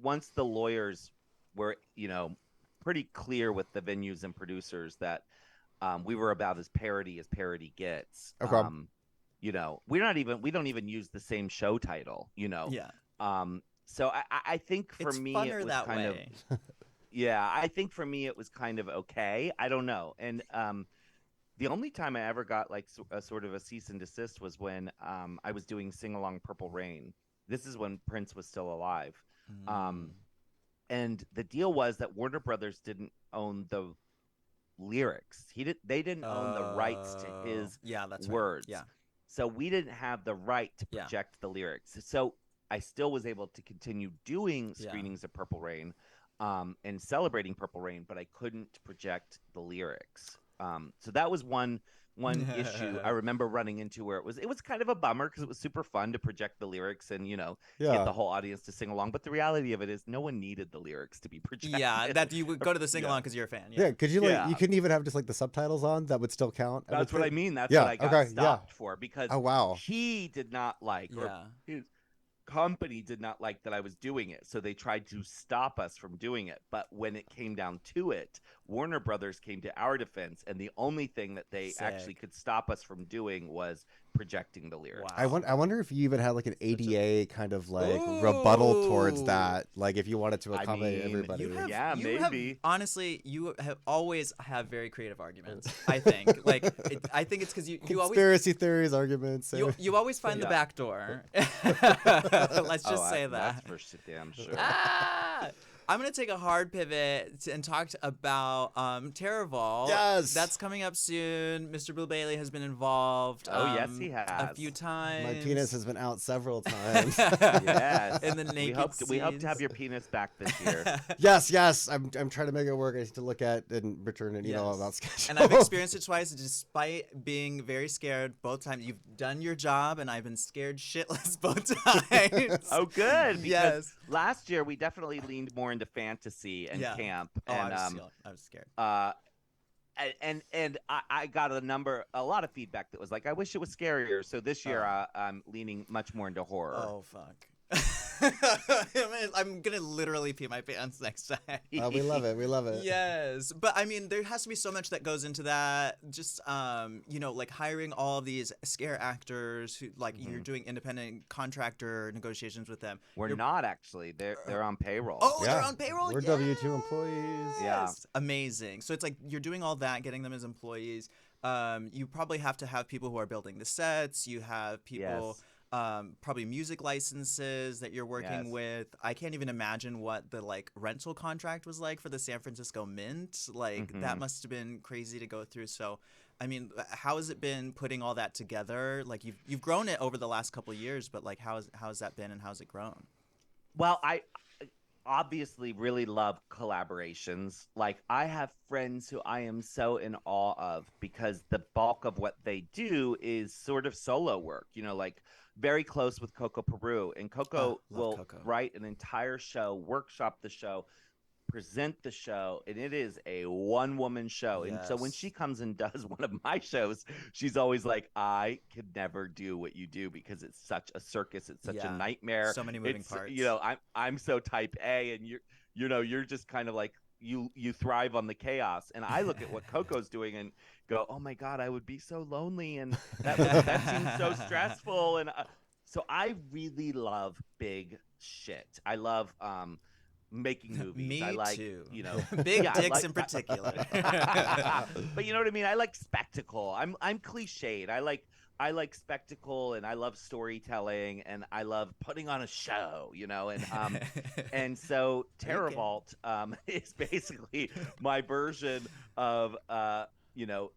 F: once the lawyers were, you know, pretty clear with the venues and producers that we were about as parody gets. You know, we don't even use the same show title, you know. So I think for me it was kind of I think for me it was kind of okay. I don't know. And the only time I ever got like a sort of a cease and desist was when I was doing Sing Along Purple Rain. This is when Prince was still alive. And the deal was that Warner Brothers didn't own the lyrics. They didn't own the rights to his words.
B: Right.
F: So we didn't have the right to project the lyrics. So I still was able to continue doing screenings of Purple Rain and celebrating Purple Rain, but I couldn't project the lyrics. So that was one one issue I remember running into where it was kind of a bummer because it was super fun to project the lyrics and get the whole audience to sing along. But the reality of it is no one needed the lyrics to be projected.
B: Yeah, that you would go to the sing along because you're a fan.
E: Yeah, could you you couldn't even have just like the subtitles on that would still count?
F: That's what I mean. That's what I got stopped for because he did not like or his company did not like that I was doing it, so they tried to stop us from doing it. But when it came down to it, Warner Brothers came to our defense, and the only thing that they actually could stop us from doing was projecting the lyrics.
E: Wow. I wonder if you even had like an ADA kind of like rebuttal towards that, like if you wanted to accommodate everybody.
F: Maybe.
B: Honestly, you have always have very creative arguments. I think, I think it's because you always
E: conspiracy theories arguments.
B: You always find the back door. Let's just say that.
F: That's for damn sure.
B: I'm going to take a hard pivot and talk about Terraval.
E: Yes.
B: That's coming up soon. Mr. Blue Bailey has been involved.
F: Yes, he has.
B: A few times.
E: My penis has been out several times.
F: Yes.
B: In the naked
F: we hope to have your penis back this year.
E: Yes. I'm trying to make it work. I need to look at and return an email about schedule.
B: And I've experienced it twice, despite being very scared both times. You've done your job, and I've been scared shitless both times.
F: Oh, good. Because last year we definitely leaned more into fantasy and camp. And
B: I was scared.
F: And I got a lot of feedback that was like, I wish it was scarier. So this year I'm leaning much more into horror.
B: Oh fuck. I'm gonna literally pee my pants next time.
E: We love it.
B: Yes, but I mean, there has to be so much that goes into that. Just like hiring all of these scare actors who, you're doing independent contractor negotiations with them.
F: You're not actually. They're on payroll.
B: Oh, they're on payroll.
E: We're W-2 employees.
F: Yeah,
B: amazing. So it's like you're doing all that, getting them as employees. You probably have to have people who are building the sets. You have people.
F: Yes.
B: Probably music licenses that you're working with. I can't even imagine what the rental contract was like for the San Francisco Mint. That must have been crazy to go through. So, I mean, how has it been putting all that together? You've grown it over the last couple of years, but how has that been and how's it grown?
F: Well, I obviously really love collaborations. I have friends who I am so in awe of because the bulk of what they do is sort of solo work, very close with Coco Peru. And Coco will write an entire show, workshop the show, present the show, and it is a one-woman show. Yes. And so when she comes and does one of my shows, she's always like, I could never do what you do because it's such a circus. It's such a nightmare.
B: So many moving parts.
F: I'm so type A, and you're just kind of like, you thrive on the chaos. And I look at what Coco's doing and go, oh my God, I would be so lonely, and that seems so stressful. And so I really love big shit. I love making movies.
B: Me
F: I like,
B: too. Big dicks in particular.
F: But you know what I mean? I like spectacle. I'm cliched. I like spectacle, and I love storytelling, and I love putting on a show, and so TerraVault is basically my version of a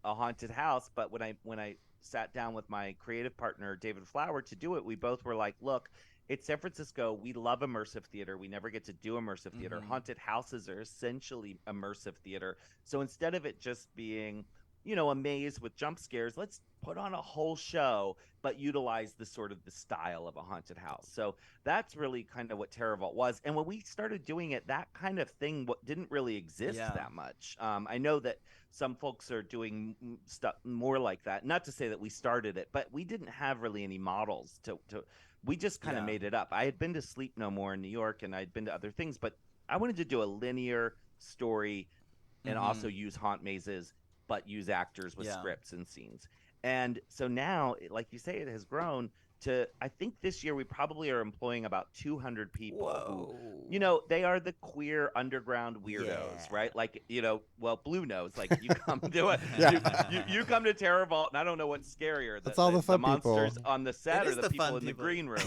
F: haunted house. But when I sat down with my creative partner David Flower to do it, we both were like, look, it's San Francisco. We love immersive theater. We never get to do immersive theater. Haunted houses are essentially immersive theater. So instead of it just being a maze with jump scares, let's put on a whole show, but utilize the style of a haunted house. So that's really kind of what TerraVault was. And when we started doing it, that kind of thing didn't really exist that much. I know that some folks are doing stuff more like that. Not to say that we started it, but we didn't have really any models to we just kind of made it up. I had been to Sleep No More in New York, and I'd been to other things, but I wanted to do a linear story and also use haunt mazes, but use actors with scripts and scenes. And so now, like you say, it has grown to, I think this year we probably are employing about 200 people.
B: Whoa.
F: Who, they are the queer underground weirdos, right? Blue knows, you come to it, you come to TerraVault, and I don't know what's scarier,
E: that's all the fun
F: monsters
E: people
F: on the set or the people in the green room.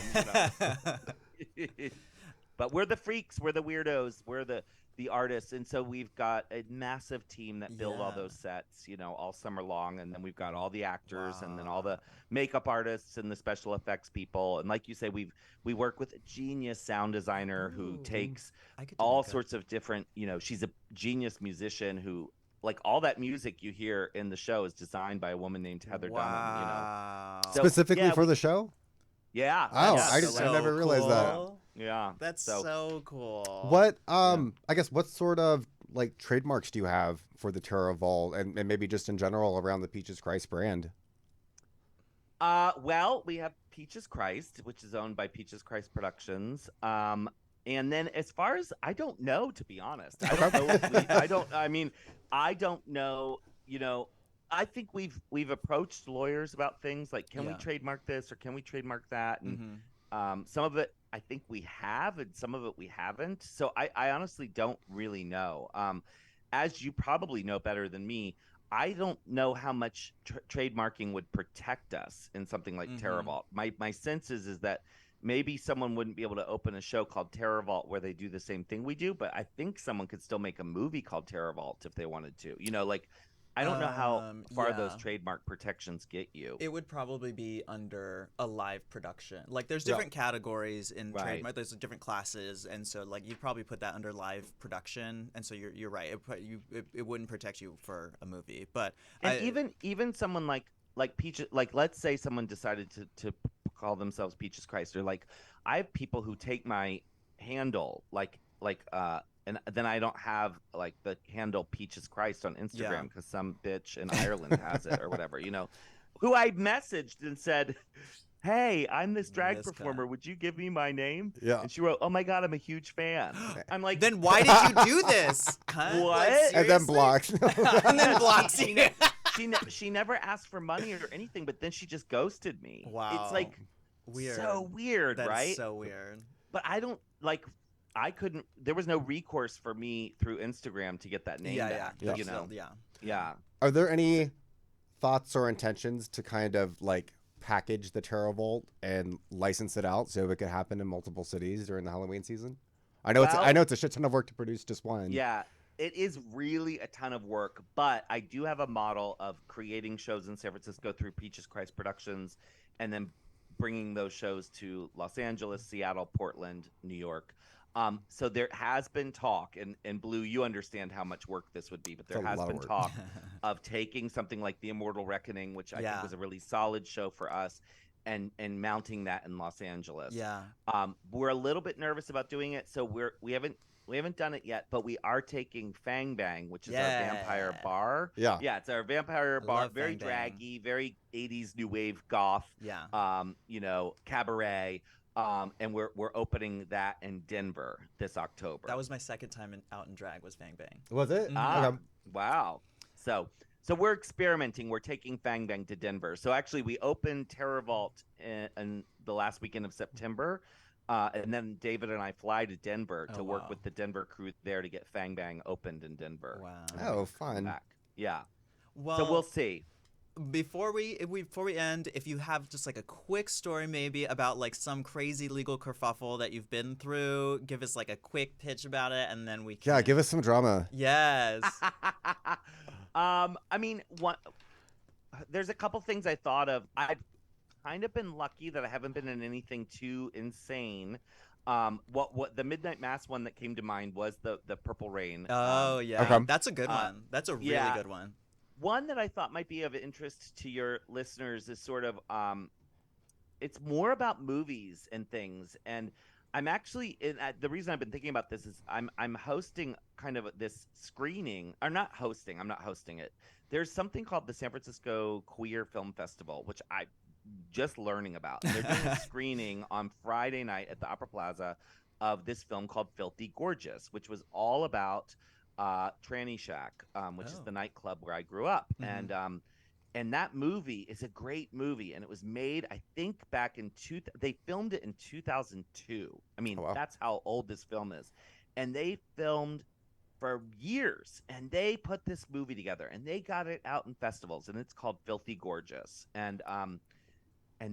F: But we're the freaks, we're the weirdos, we're the artists. And so we've got a massive team that build all those sets, all summer long. And then we've got all the actors and then all the makeup artists and the special effects people. And like you say, we work with a genius sound designer who takes all sorts of different, she's a genius musician who like all that music you hear in the show is designed by a woman named Heather Dunham. You know,
B: Wow.
F: So,
E: Specifically
F: yeah,
E: for the show?
F: yeah.
E: Oh,
F: yeah,
E: I never realized that.
B: cool.
F: Yeah,
B: That's so cool.
E: What I guess what sort of like trademarks do you have for the Terra Vault and maybe just in general around the Peaches Christ brand?
F: Well, we have Peaches Christ, which is owned by Peaches Christ Productions. And then as far as I don't know, to be honest, I don't know. I don't know. You know, I think we've approached lawyers about things like, can we trademark this or can we trademark that? And some of it I think we have, and some of it we haven't. So I honestly don't really know. As you probably know better than me, I don't know how much trademarking would protect us in something like Terra Vault. My sense is that maybe someone wouldn't be able to open a show called Terra Vault where they do the same thing we do, but I think someone could still make a movie called Terra Vault if they wanted to. You know, like I don't know how far those trademark protections get you.
B: It would probably be under a live production. Like there's different categories in trademark. There's different classes, and so like you'd probably put that under live production. And so you're right. It wouldn't protect you for a movie. But
F: even someone like Peaches, like let's say someone decided to call themselves Peaches Christ, or like I have people who take my handle and then I don't have like the handle Peaches Christ on Instagram because some bitch in Ireland has it or whatever, you know, who I messaged and said, hey, I'm this drag performer. Would you give me my name?
E: Yeah.
F: And she wrote, oh my God, I'm a huge fan. I'm like,
B: then why did you do this?
F: What?
B: Like,
E: and then blocks.
B: And then blocks you.
F: She never asked for money or anything, but then she just ghosted me.
B: Wow.
F: It's like
B: weird.
F: so weird,
B: That's
F: right?
B: so weird.
F: But I don't like. I couldn't. There was no recourse for me through Instagram to get that name back.
E: Yeah.
F: You know.
B: Yeah.
E: Are there any thoughts or intentions to kind of like package the Terra Vault and license it out so it could happen in multiple cities during the Halloween season? I know it's a shit ton of work to produce just one.
F: Yeah, it is really a ton of work, but I do have a model of creating shows in San Francisco through Peaches Christ Productions, and then bringing those shows to Los Angeles, Seattle, Portland, New York. So there has been talk, and Blue, you understand how much work this would be, but there has been talk of taking something like The Immortal Reckoning, which I think was a really solid show for us, and mounting that in Los Angeles.
B: Yeah.
F: We're a little bit nervous about doing it, so we haven't done it yet, but we are taking Fang Bang, which is our vampire bar.
E: Yeah.
F: Yeah, it's our vampire bar, very
B: Fang Bang.
F: draggy, very 80s new wave goth.
B: Yeah.
F: You know, cabaret. And we're opening that in Denver this October.
B: That was my second time out in drag was Fang Bang.
E: Was it?
F: Okay. Wow. So we're experimenting. We're taking Fang Bang to Denver. So actually, we opened Terra Vault in the last weekend of September, and then David and I fly to Denver to work with the Denver crew there to get Fang Bang opened in Denver.
B: Wow.
E: Oh, fun.
F: Yeah.
B: Well,
F: so we'll see.
B: Before we end, if you have just like a quick story maybe about like some crazy legal kerfuffle that you've been through, give us like a quick pitch about it, and then we can...
E: Yeah, give us some drama.
B: Yes.
F: I mean, there's a couple things I thought of. I've kind of been lucky that I haven't been in anything too insane. What the Midnight Mass one that came to mind was the Purple Rain.
B: Oh yeah,
E: okay.
B: That's a good one. That's a really good one.
F: One that I thought might be of interest to your listeners is sort of it's more about movies and things, and I'm actually the reason I've been thinking about this is I'm hosting kind of this screening, or not hosting. I'm not hosting it. There's something called the San Francisco Queer Film Festival, which I'm just learning about. They're doing a screening on Friday night at the Opera Plaza of this film called Filthy Gorgeous, which was all about Tranny Shack, which is the nightclub where I grew up.
B: Mm-hmm.
F: And that movie is a great movie, and it was made, I think, back in they filmed it in 2002. I mean, that's how old this film is. And they filmed for years, and they put this movie together, and they got it out in festivals, and it's called Filthy Gorgeous. And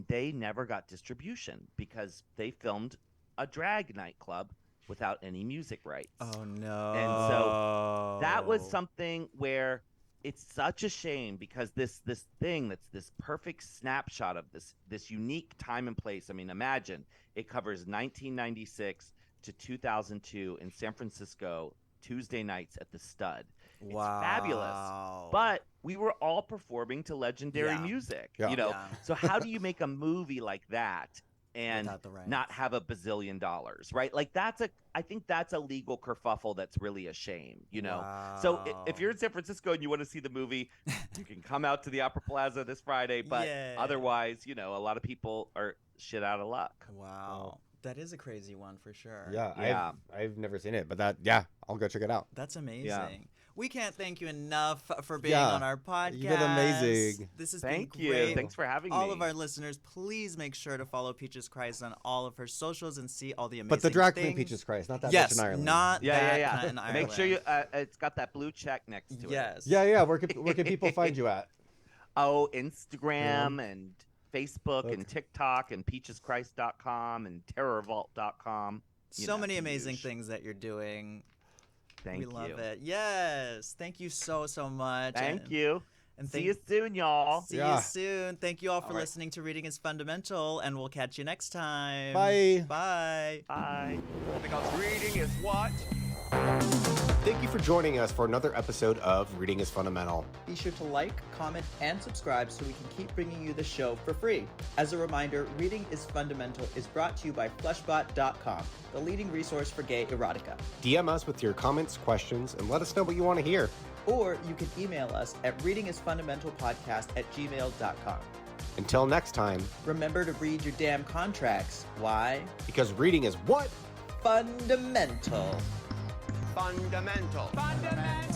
F: they never got distribution because they filmed a drag nightclub without any music rights.
B: Oh no.
F: And so that was something where it's such a shame, because this thing that's this perfect snapshot of this unique time and place. I mean, imagine it covers 1996 to 2002 in San Francisco, Tuesday nights at the Stud. It's fabulous. But we were all performing to legendary music,
E: Yeah.
F: you know.
B: Yeah.
F: So how do you make a movie like that and
B: Without the rights.
F: not have $1 billion, right? Like I think that's a legal kerfuffle that's really a shame, you know. So if you're in San Francisco and you want to see the movie, you can come out to the Opera Plaza this Friday. But otherwise, you know, a lot of people are shit out of luck.
B: Wow. That is a crazy one for sure.
E: Yeah. I've never seen it, but I'll go check it out.
B: That's amazing.
F: Yeah.
B: We can't thank you enough for being
E: Yeah.
B: on our podcast.
E: You've been amazing.
B: This has
F: Thank
B: been
F: you.
B: great.
F: Thanks for having
B: all
F: me.
B: of our listeners, please make sure to follow Peaches Christ on all of her socials and see all the amazing
E: But the drag queen
B: things.
E: Peaches Christ, not that
B: Yes,
E: bitch in Ireland.
B: not that
F: Yeah.
B: kind in Ireland.
F: Make sure you it's got that blue check next to it.
B: Yes.
E: Yeah. Where can people find you at?
F: Oh, Instagram and Facebook and TikTok and peacheschrist.com and terrorvault.com.
B: So many amazing things that you're doing.
F: Thank
B: we
F: you.
B: love it. Yes. Thank you so much.
F: Thank you.
B: And
F: See you soon, y'all.
B: See you soon. Thank you all for listening to Reading is Fundamental, and we'll catch you next time.
E: Bye.
B: Bye.
F: Bye.
D: Because reading is what?
A: Thank you for joining us for another episode of Reading is Fundamental.
B: Be sure to like, comment, and subscribe so we can keep bringing you the show for free. As a reminder, Reading is Fundamental is brought to you by Fleshbot.com, the leading resource for gay erotica.
A: DM us with your comments, questions, and let us know what you want to hear.
B: Or you can email us at readingisfundamentalpodcast@gmail.com.
A: Until next time,
B: Remember to read your damn contracts. Why?
A: because reading is what?
B: Fundamental.
D: Fundamental. Fundamental.